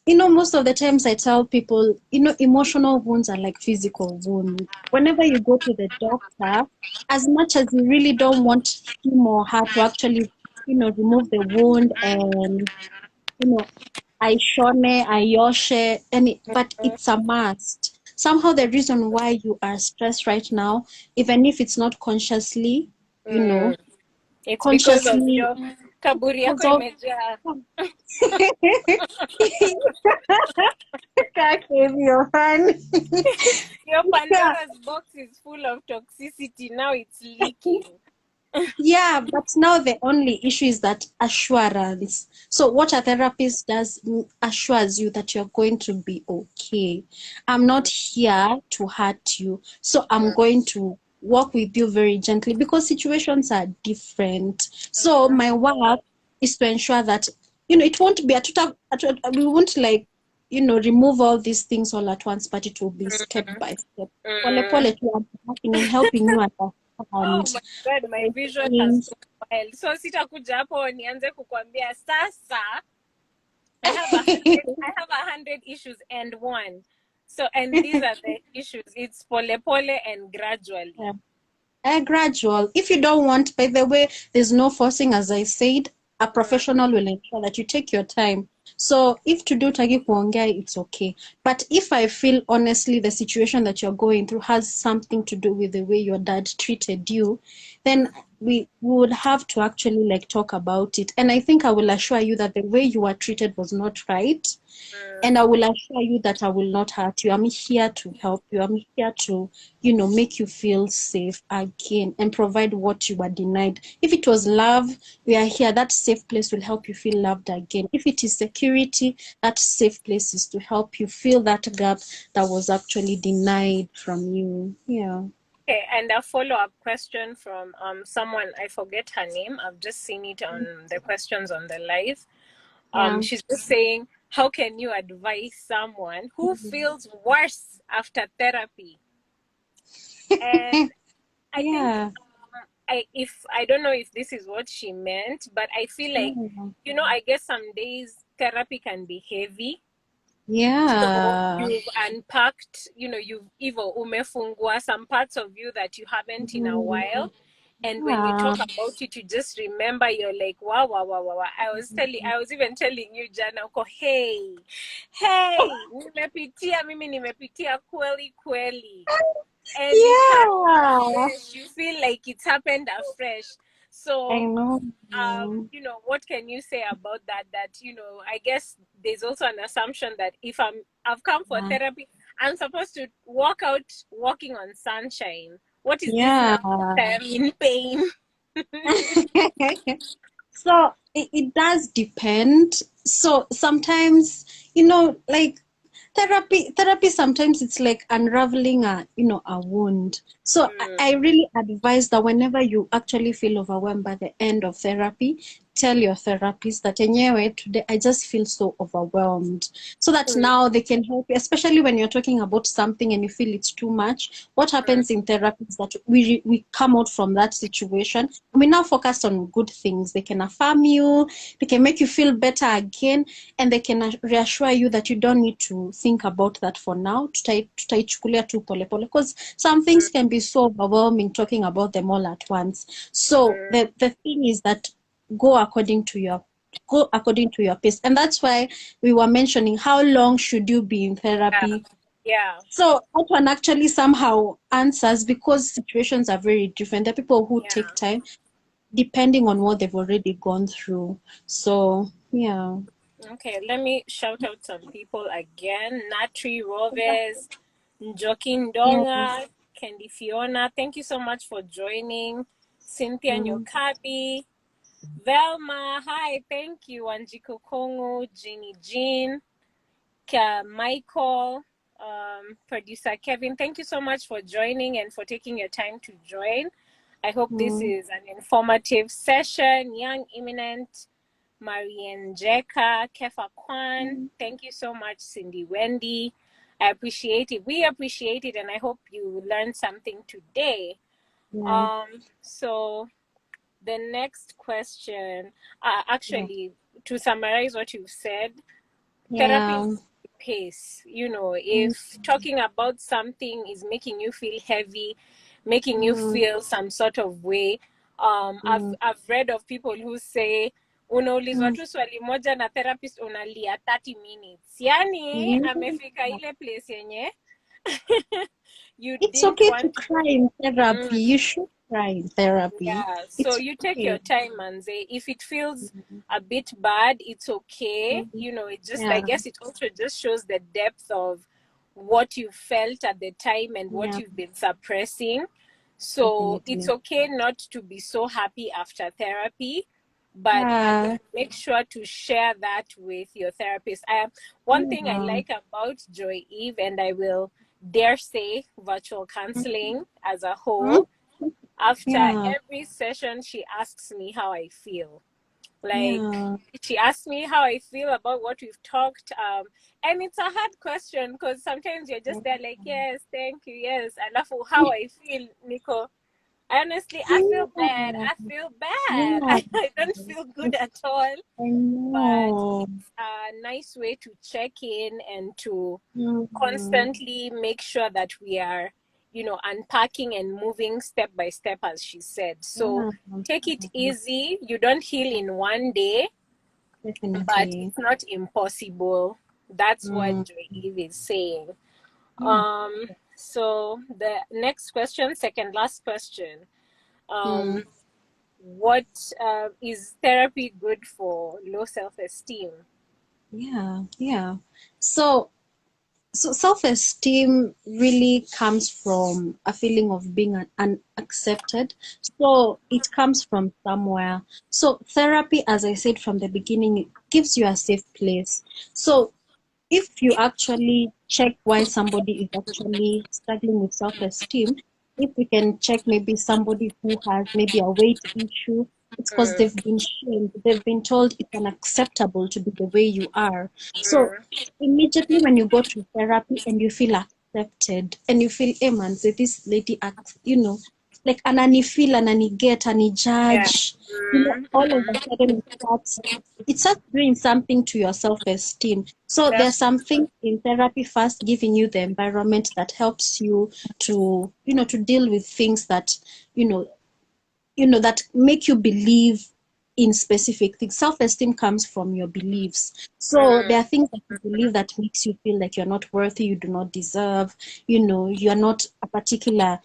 most of the times I tell people, emotional wounds are like physical wounds. Whenever you go to the doctor, as much as you really don't want him or her to actually, remove the wound and, you know, aishone, ayoshe, but it's a must. Somehow the reason why you are stressed right now, even if it's not consciously, you know, Mm. It's because of consciously, your kaburi because yako of imejaa. you're funny. Your Yeah, Pandora's box is full of toxicity. Now it's leaking. yeah, but now the only issue is that assurance. So what a therapist does, assures you that you're going to be okay. I'm not here to hurt you. So I'm going to walk with you very gently because situations are different. So my work is to ensure that, it won't be we won't like, remove all these things all at once, but it will be step by step. Pole pole, Mm. tu, I'm working and helping you Oh understand my God, my vision has things. gone wild. So sitakuja hapo nianze kukwambia sasa I have 100 issues and one. So, and these are the issues. It's pole pole and gradually. Yeah. Gradual. If you don't want, by the way, there's no forcing, as I said. A professional will ensure that you take your time. So if to do tagi kuongea, it's okay. But if I feel honestly the situation that you're going through has something to do with the way your dad treated you, then we would have to actually like talk about it. And I think I will assure you that the way you were treated was not right. And I will assure you that I will not hurt you. I'm here to help you. I'm here to, make you feel safe again and provide what you were denied. If it was love, we are here. That safe place will help you feel loved again. If it is security, that safe place is to help you fill that gap that was actually denied from you. Yeah. Okay, and a follow-up question from someone, I forget her name. I've just seen it on the questions on the live. Yeah. She's just saying, how can you advise someone who feels worse after therapy? And I think Yeah. I don't know if this is what she meant, but I feel like, I guess some days therapy can be heavy. So Yeah. you've unpacked, you've even umefungua some parts of you that you haven't in a while. And when you Yeah. talk about it, you just remember you're like, wow, wow, wow, wow, wow. I was even telling you, Jana, hey, mimi nimepitia kweli kweli. And it happened Yeah. afresh. You feel like it's happened afresh. I So know. what can you say about that? That, I guess there's also an assumption that if I've come for Yeah. therapy, I'm supposed to walk out walking on sunshine. What is this now? Yeah. That I'm in pain. So it does depend. So sometimes, like therapy sometimes it's like unraveling a wound. So I really advise that whenever you actually feel overwhelmed by the end of therapy, tell your therapist that anyway today I just feel so overwhelmed, so that now they can help you, especially when you're talking about something and you feel it's too much. What happens in therapy is that we come out from that situation and we now focus on good things. They can affirm you, they can make you feel better again, and they can reassure you that you don't need to think about that for now. Tutaichukulia tu pole pole, because some things can be so overwhelming talking about them all at once. So the thing is that go according to your pace. And that's why we were mentioning how long should you be in Yeah. therapy. Yeah. So that one actually somehow answers, because situations are very different. There are people who Yeah. take time depending on what they've already gone through. So yeah. Okay, let me shout out some people again. Natri Roves, Njoki Yeah. Ndonga, Candy Fiona. Thank you so much for joining. Cynthia Mm, Nyokabi, Velma. Hi, thank you. Wanjiku Kongo, Jeannie Jean, Michael, producer Kevin. Thank you so much for joining and for taking your time to join. I hope this mm, is an informative session. Young Imminent, Marianne Jeka, Kefa Kwan. mm, Thank you so much, Cindy Wendy. I appreciate it. We appreciate it, and I hope you learned something today. yeah. So the next question, Yeah. actually, to summarize what you've said, therapy Yeah. is pace. Mm, If talking about something is making you feel heavy, making you mm, feel some sort of way, mm, I've read of people who say unaulizwa mm. tu swali moja na therapist unalia 30 minutes, yani Yeah. amefika ile place yenye you It's didn't okay to want to. cry in therapy. You should cry in therapy. Yeah, so It's you take your okay. time, Manze. If it feels a bit bad, it's okay. Mm, It just, I yeah. guess it also just shows the depth of what you felt at the time and what Yeah. you've been suppressing. So it's Definitely. okay not to be so happy after therapy, but Yeah. again, make sure to share that with your therapist. One thing I Yeah. like about Joy Eve, and I will dare say virtual counseling as a Mm, whole, after yeah. every session she asks me how I feel. Like, Yeah. she asks me how I feel about what we've talked, and it's a hard question because sometimes you're just there like, yes, thank you, yes, alafu how I feel, Nico. I feel bad. Yeah. I feel bad. Yeah. I don't feel good at all, I but know. it's a nice way to check in and to Mm, constantly make sure that we are, unpacking and moving step by step, as she said. So yeah. take it easy. You don't heal in one day, but Definitely. it's not impossible. That's Mm, what Joy Eve is saying. yeah. So the next question, second last question. Mm, Um, what is therapy good for low self-esteem? Yeah. So self-esteem really comes from a feeling of being unaccepted. So it comes from somewhere. So therapy, as I said from the beginning, it gives you a safe place. So if you actually check why somebody is actually struggling with self-esteem, if we can check maybe somebody who has maybe a weight issue, it's because Mm, they've been shamed, they've been told it's unacceptable to be the way you are. So mm, immediately when you go to therapy and you feel accepted and you feel, hey man, say this lady acts, like ananifeel, ananiget, yeah. anijudge, all of a sudden it starts doing something to your self-esteem. So there's That's something in therapy first giving you the environment that helps you to deal with things that, you know, that make you believe in specific things. Self-esteem comes from your beliefs. So mm, there are things that you believe that makes you feel like you're not worthy, you do not deserve, you're not a particular,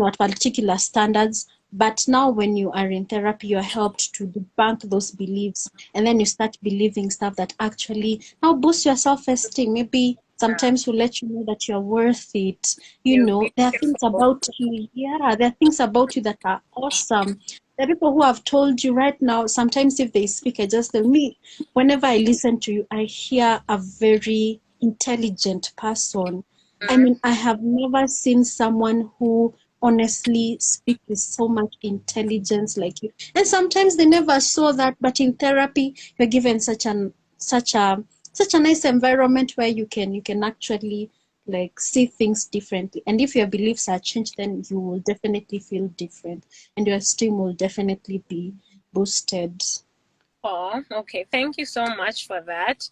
at particular standards. But now when you are in therapy, you're helped to debunk those beliefs, and then you start believing stuff that actually now boosts your self-esteem. Maybe yeah. sometimes will let you know that you're worth it. You're There are things beautiful. about you. Yeah, there are things about you that are awesome. There are people who have told you right now, sometimes if they speak, I just tell me, whenever I listen to you, I hear a very intelligent person. I Mm, mean, I have never seen someone who honestly speak with so much intelligence like you. And sometimes they never saw that, but in therapy, you're given such a such a nice environment where you can actually like see things differently. And if your beliefs are changed, then you will definitely feel different and your esteem will definitely be boosted. oh, okay. Thank you so much for that.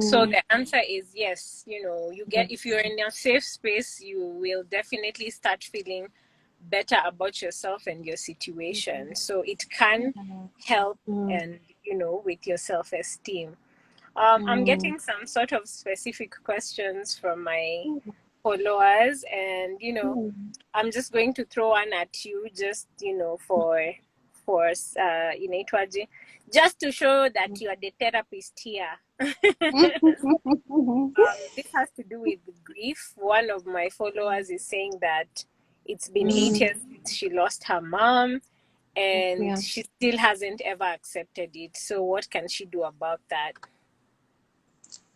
So Mm, the answer is yes. You get, yes. if you're in a safe space, you will definitely start feeling better about yourself and your situation. So it can Yeah. help, Mm, and with your self-esteem. I'm mm, getting some sort of specific questions from my followers, and mm, I'm just going to throw one at you, just for Itwaji, just to show that you are the therapist here. mm. This has to do with grief. One of my followers is saying that it's been 8 years Mm, since she lost her mom, and yeah. she still hasn't ever accepted it. So what can she do about that?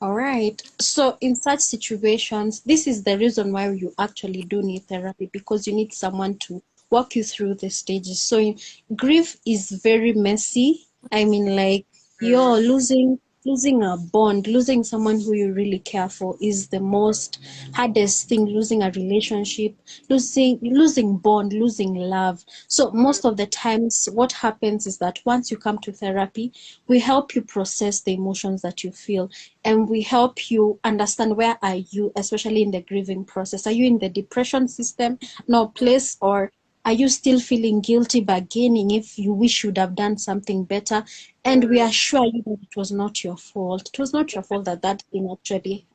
All right. So in such situations, this is the reason why you actually do need therapy, because you need someone to walk you through the stages. So grief is very messy. I mean, like you're Mm, losing a bond, losing someone who you really care for is the most hardest thing. Losing a relationship, losing bond, losing love. So mm, most of the times, what happens is that once you come to therapy, we help you process the emotions that you feel, and we help you understand where are you, especially in the grieving process. Are you in the depression system no place, or are you still feeling guilty bargaining if you wish you'd have done something better? And we mm, assure you that it was not your fault. It was not your fault that that thing actually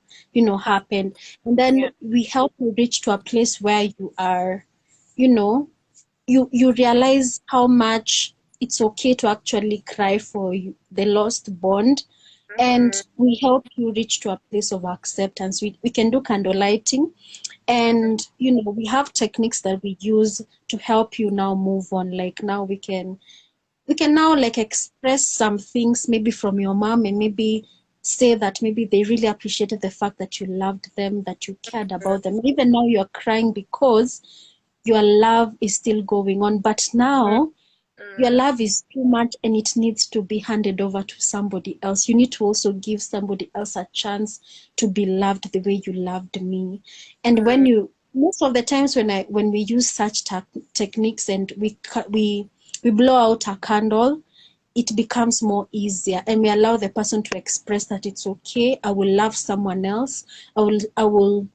happened. And then yeah. we help you reach to a place where you are, you know you realize how much it's okay to actually cry for the lost bond. Mm, And we help you reach to a place of acceptance. We can do candle lighting, mm, and we have techniques that we use to help you now move on. Like now we can now like express some things maybe from your mom, and maybe say that maybe they really appreciated the fact that you loved them, that you cared mm, about them. Even now you're crying because your love is still going on, but mm, now your mm, love is too much and it needs to be handed over to somebody else. You need to also give somebody else a chance to be loved the way you loved me. And mm, most of the times when we use such techniques, and we blow out a candle, it becomes more easier, and we allow the person to express that it's okay. I will love someone else. I will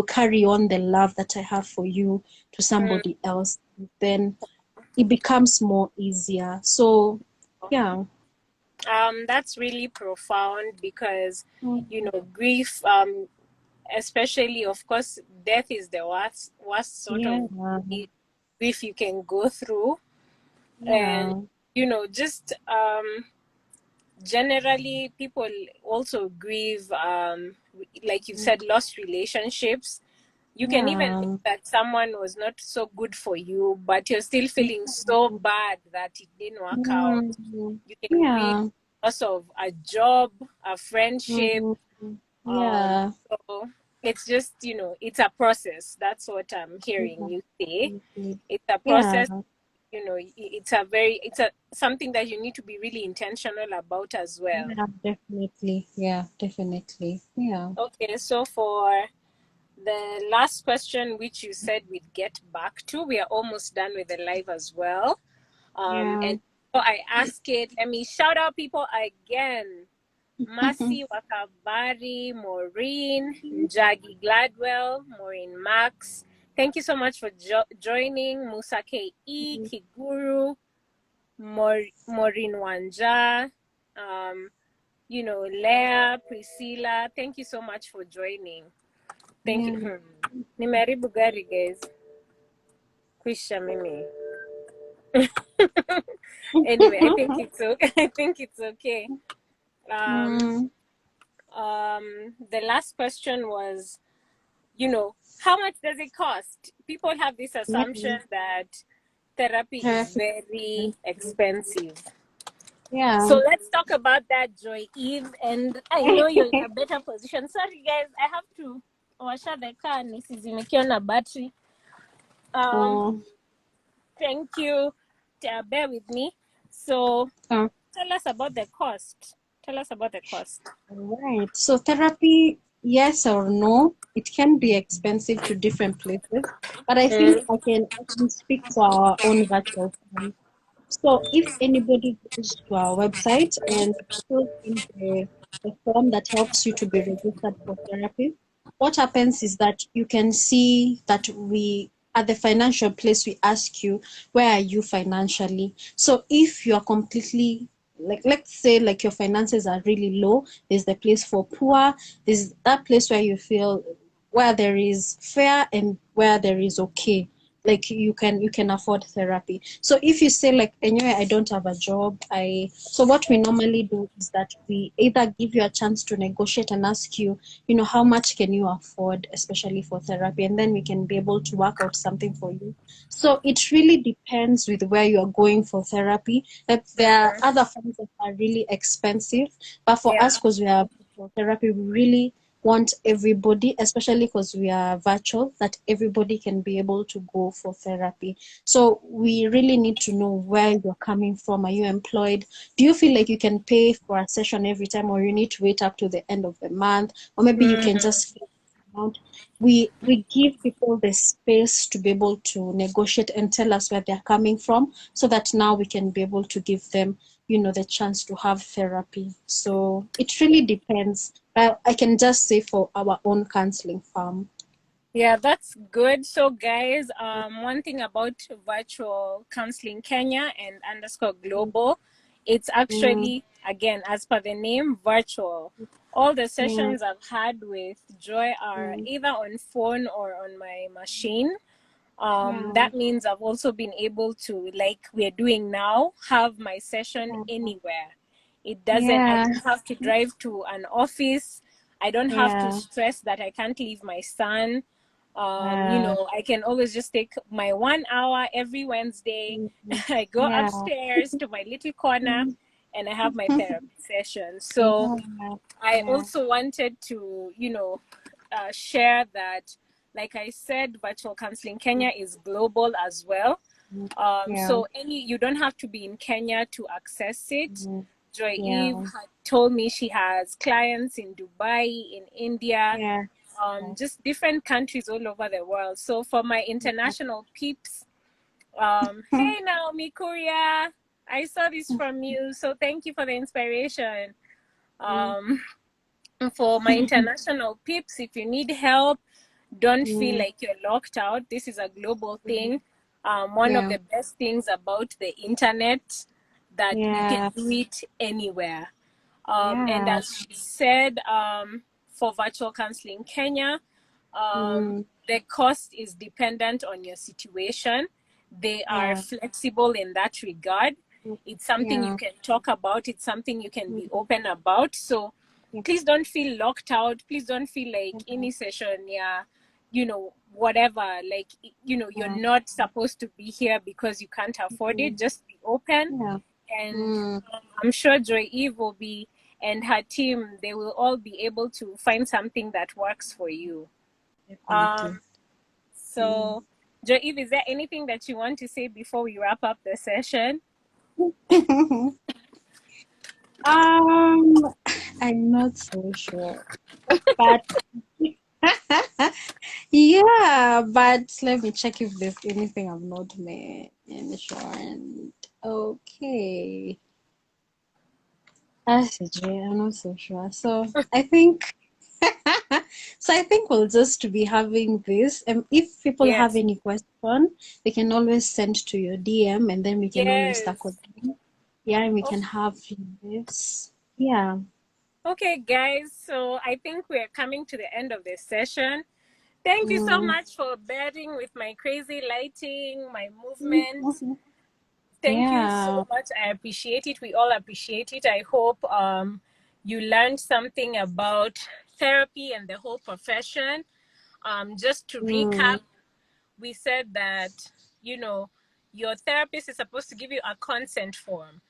carry on the love that I have for you to mm. somebody else. Then it becomes more easier. So, yeah. That's really profound, because Mm, grief, especially, of course, death is the worst sort yeah. of grief you can go through. And, Yeah. just generally people also grieve, like you said, lost relationships. You can even think Yeah. that someone was not so good for you, but you're still feeling so bad that it didn't work out. Mm. You can grieve Yeah. loss of a job, a friendship. Mm. Yeah. So it's just, it's a process. That's what I'm hearing Yeah. you say. Mhm. It's a Yeah. process. It's a something that you need to be really intentional about as well. Yeah, definitely. Yeah, definitely. Yeah. Okay, so for the last question, which you said we'd get back to, we are almost done with the live as well. Yeah. And so I ask it, let me shout out people again. Mercy Wakabari, Maureen, Njagi Gladwell, Maureen Max. Thank you so much for joining. Musa K.E., Kiguru, Maureen Wanja, Leah, Priscilla. Thank you so much for joining. Thank you. Yeah. Nimeharibu gari, guys. Kwisha mimi. Anyway, I think it's okay. I think it's okay. Mm. The last question was, how much does it cost? People have this Yeah. assumption that therapy is Therapy. very expensive. Yeah. So let's talk about that, Joy Eve. And I know you're in a better position. Sorry, guys, I have to washa the car. Nisizimikiwa na battery. Oh. Thank you. Bear with me. So Oh. tell us about the cost. Tell us about the cost. Right. So therapy, yes or no, it can be expensive to different places, but I think Mm. I can speak for our own virtual firm. So if anybody goes to our website and fills in the form that helps you to be registered for therapy, what happens is that you can see that we at the financial place we ask you, where are you financially? So if you are completely, like, let's say like your finances are really low, there's the place for poor, there's that place where you feel where there is fair and where there is okay, like you can afford therapy. So if you say like, anyway, I don't have a job, so what we normally do is that we either give you a chance to negotiate and ask you, how much can you afford, especially for therapy, and then we can be able to work out something for you. So it really depends with where you are going for therapy. Like there are other forms that are really expensive, but for Yeah. us, because we are for therapy, we really want everybody, especially because we are virtual, that everybody can be able to go for therapy. So we really need to know where you're coming from. Are you employed? Do you feel like you can pay for a session every time, or you need to wait up to the end of the month, or maybe you can Mm. just fill the amount? We give people the space to be able to negotiate and tell us where they're coming from, so that now we can be able to give them the chance to have therapy. So it really depends. I can just say for our own counseling firm. Yeah, that's good. So, guys, one thing about virtual counseling Kenya and underscore global, it's Mm, actually, again, as per the name, virtual. All the yeah, sessions I've had with Joy are mm, either on phone or on my machine. yeah, That means I've also been able to, like we're doing now, have my session yeah, anywhere. I yeah, don't have to drive to an office. I don't have to yeah, stress that I can't leave my son. yeah, I can always just take my 1 hour every Wednesday. mhm, I go yeah, upstairs to my little corner mm, and I have my therapy session. So yeah, I yeah, also wanted to, share that, like I said, virtual counseling Kenya is global as well. mm, yeah, So you don't have to be in Kenya to access it. mm, Joy Eve yeah, had told me she has clients in Dubai, in India, yeah, just different countries all over the world. So for my international peeps, hey Naomi Korea, I saw this from you, so thank you for the inspiration. Um, for my international peeps, if you need help, don't feel mm, like you're locked out. This is a global thing. One of yeah, the best things about the internet that you can yeah, do it anywhere. And yeah, as she said, for virtual counseling Kenya, mm, the cost is dependent on your situation. They are Yeah. flexible in that regard. It's something you Yeah. can talk about. It's something you can be open about. So Yeah. please don't feel locked out. Please don't feel like any session, yeah, whatever. Like, you're Yeah. not supposed to be here because you can't afford it. Just be open. Yeah. And Mm, I'm sure Joy Eve will be, and her team, they will all be able to find something that works for you. definitely. Um, so, Joy Eve, is there anything that you want to say before we wrap up the session? Um, I'm not so sure, but yeah, but let me check if there's anything I've not mentioned. Okay. CJ, I'm not so sure. So I think I think we'll just be having this. If people have Yes. any question, they can always send to your DM and then we can always tackle Yes. them. Yeah, and we Oh, can have this. Yeah. okay, guys. So I think we're coming to the end of this session. Thank you so Mm. much for bearing with my crazy lighting, my movement. Thank you Yeah. so much. I appreciate it. We all appreciate it. I hope you learned something about therapy and the whole profession. Just to Mm. recap, we said that, your therapist is supposed to give you a consent form.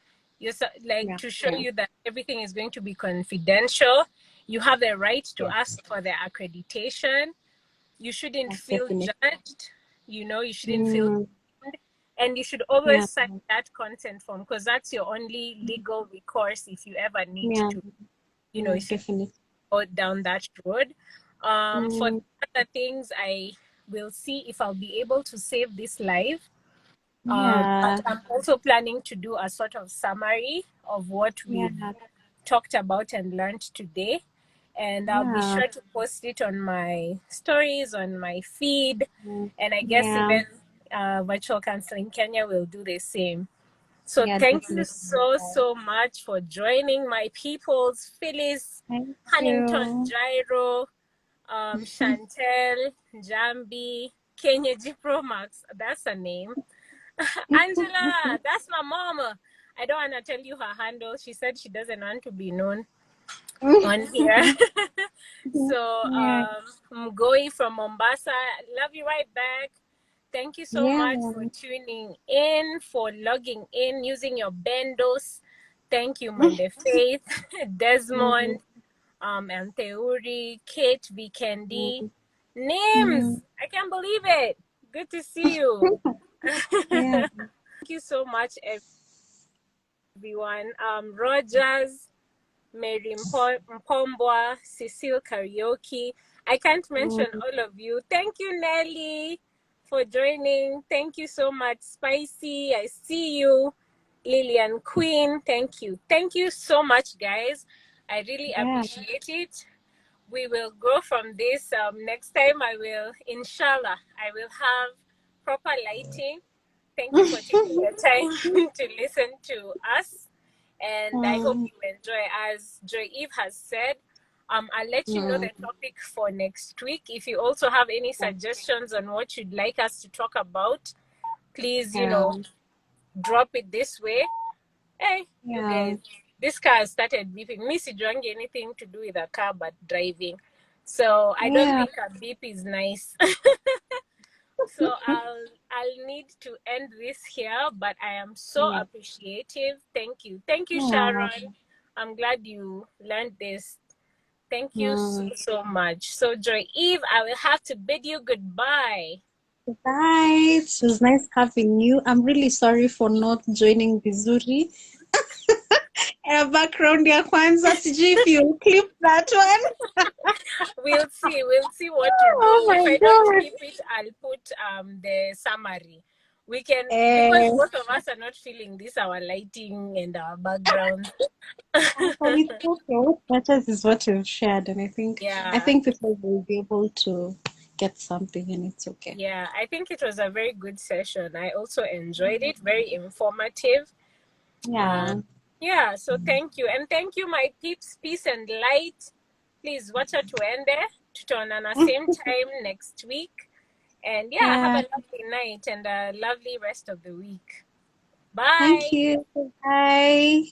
Like, Yeah. to show you that everything is going to be confidential. You have the right to Yes. ask for the accreditation. You shouldn't Yes, feel definitely. judged. You shouldn't feel, Mm. and you should always Yeah. sign that consent form, because that's your only legal recourse if you ever need Yeah. to, Yeah, if you definitely. go down that road. For Mm. other things, I will see if I'll be able to save this live. But Yeah. I'm also planning to do a sort of summary of what Yeah. we've talked about and learned today. And I'll be Yeah. sure to post it on my stories, on my feed. Mm. And I guess Yeah. even Virtual Counseling Kenya will do the same. So Yeah, thank you definitely. so, so much for joining my peoples, Phyllis, Thank Huntington you. Gyro, Chantel, Jambi, Kenya G Pro Max. That's a name. Angela, that's my mama. I don't want to tell you her handle. She said she doesn't want to be known on here. So, Yeah. Mgoi from Mombasa, love you right back. Thank you so Yeah. much for tuning in, for logging in, using your bendos. Thank you, Monday Faith, Mm. Desmond, and Theuri, Kate, Vikendi. Mm. Names! Mm. I can't believe it. Good to see you. Yeah. Thank you so much, everyone. Rogers, Mary Mpombwa, Cecile Karaoke. I can't mention Mm. all of you. Thank you, Nelly, for joining. Thank you so much, Spicy. I see you. Lillian Queen, thank you. Thank you so much, guys. I really Yeah. appreciate it. We will go from this. Next time, inshallah, I will have proper lighting. Thank you for taking the time to listen to us. And I hope Mm. you enjoy. As Joy Eve has said, I'll let you know Mm. the topic for next week. If you also have any suggestions on what you'd like us to talk about, please, Yeah. drop it this way. Hey, you Yeah. guys, this car started beeping. Missy don't get anything to do with a car but driving. So I don't Yeah. think a beep is nice. So I'll need to end this here, but I am so Yeah. appreciative. Thank you. Thank you, Yeah. Sharon. I'm glad you learned this. Thank you so, Mm. so much. So Joy Eve, I will have to bid you goodbye. Bye. It was nice having you. I'm really sorry for not joining vizuri. Background ya kwanza, sijui if you clip that one. We'll see what to do. Oh If my I don't God. keep it, I'll put the summary. We can, because Eh, both of us are not feeling this, our lighting and our background. but it's okay. What matters is what we've shared, and I Yeah. think people will be able to get something, and it's okay. Yeah, I think it was a very good session. I also enjoyed it, very informative. Uh, Yeah. yeah, so thank you. And thank you, my peeps, peace and light. Please watch out to end there. Tutaonana same time next week. And yeah, have Yeah. a lovely night and a lovely rest of the week. Thank Bye. you. Bye.